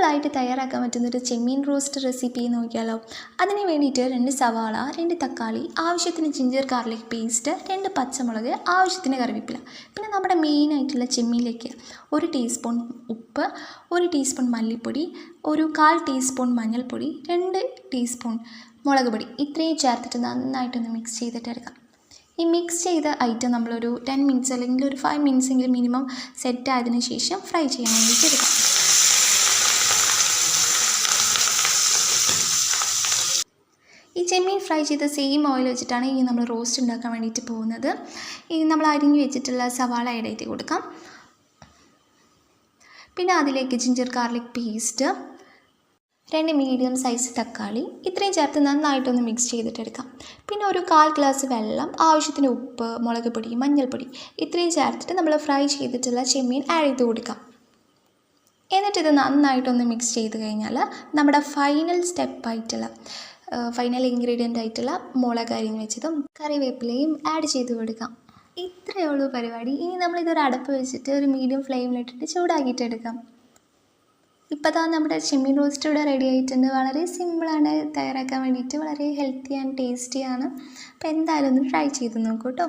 സിമ്പിളായിട്ട് തയ്യാറാക്കാൻ പറ്റുന്നൊരു ചെമ്മീൻ റോസ്റ്റ് റെസിപ്പി നോക്കിയാലോ. അതിന് വേണ്ടിയിട്ട് 2 സവാള, 2 തക്കാളി, ആവശ്യത്തിന് ജിഞ്ചർ ഗാർലിക് പേസ്റ്റ്, 2 പച്ചമുളക്, ആവശ്യത്തിന് കറിവേപ്പില. പിന്നെ നമ്മുടെ മെയിനായിട്ടുള്ള ചെമ്മീനിലേക്ക് 1 ടീസ്പൂൺ ഉപ്പ്, 1 ടീസ്പൂൺ മല്ലിപ്പൊടി, 1/4 ടീസ്പൂൺ മഞ്ഞൾപ്പൊടി, 2 ടീസ്പൂൺ മുളക് പൊടി, ഇത്രയും ചേർത്തിട്ട് നന്നായിട്ടൊന്ന് മിക്സ് ചെയ്തിട്ടെടുക്കാം. ഈ മിക്സ് ചെയ്ത ഐറ്റം നമ്മളൊരു 10 മിനിറ്റ്സ് അല്ലെങ്കിൽ ഒരു 5 മിനിറ്റ്സ് എങ്കിലും മിനിമം സെറ്റ് ആയതിനു ശേഷം ഫ്രൈ ചെയ്യാൻ വേണ്ടിയിട്ട് എടുക്കാം. ഈ ചെമ്മീൻ ഫ്രൈ ചെയ്ത സെയിം ഓയിൽ വെച്ചിട്ടാണ് ഇനി നമ്മൾ റോസ്റ്റ് ഉണ്ടാക്കാൻ വേണ്ടിയിട്ട് പോകുന്നത്. ഇനി നമ്മൾ അരിഞ്ഞു വെച്ചിട്ടുള്ള സവാള ആഡ് ചെയ്ത് കൊടുക്കാം. പിന്നെ അതിലേക്ക് ginger garlic paste, 2 medium size തക്കാളി, ഇത്രയും ചേർത്ത് നന്നായിട്ടൊന്ന് മിക്സ് ചെയ്തിട്ടെടുക്കാം. പിന്നെ ഒരു 1/4 ഗ്ലാസ് വെള്ളം, ആവശ്യത്തിന് ഉപ്പ്, മുളക് പൊടി, മഞ്ഞൾപ്പൊടി, ഇത്രയും ചേർത്തിട്ട് നമ്മൾ ഫ്രൈ ചെയ്തിട്ടുള്ള ചെമ്മീൻ ആഡ് ചെയ്ത് കൊടുക്കാം. എന്നിട്ടിത് നന്നായിട്ടൊന്ന് മിക്സ് ചെയ്ത് കഴിഞ്ഞാൽ നമ്മുടെ ഫൈനൽ ഇൻഗ്രീഡിയൻ്റ് ആയിട്ടുള്ള മുളക് അരിഞ്ഞ് വെച്ചതും കറിവേപ്പിലയും ആഡ് ചെയ്ത് കൊടുക്കാം. ഇത്രയേ ഉള്ളൂ പരിപാടി. ഇനി നമ്മളിതൊരു അടപ്പ് വെച്ചിട്ട് ഒരു മീഡിയം ഫ്ലെയിമിലിട്ടിട്ട് ചൂടാക്കിയിട്ടെടുക്കാം. ഇപ്പോൾ തന്നെ നമ്മുടെ ചെമ്മീൻ റോസ്റ്റ് ഇവിടെ റെഡി ആയിട്ടുണ്ട്. വളരെ സിമ്പിളാണ് തയ്യാറാക്കാൻ വേണ്ടിയിട്ട്, വളരെ ഹെൽത്തി ആൻഡ് ടേസ്റ്റിയാണ്. അപ്പോൾ എന്തായാലും ഒന്ന് ട്രൈ ചെയ്ത് നോക്കൂ കേട്ടോ.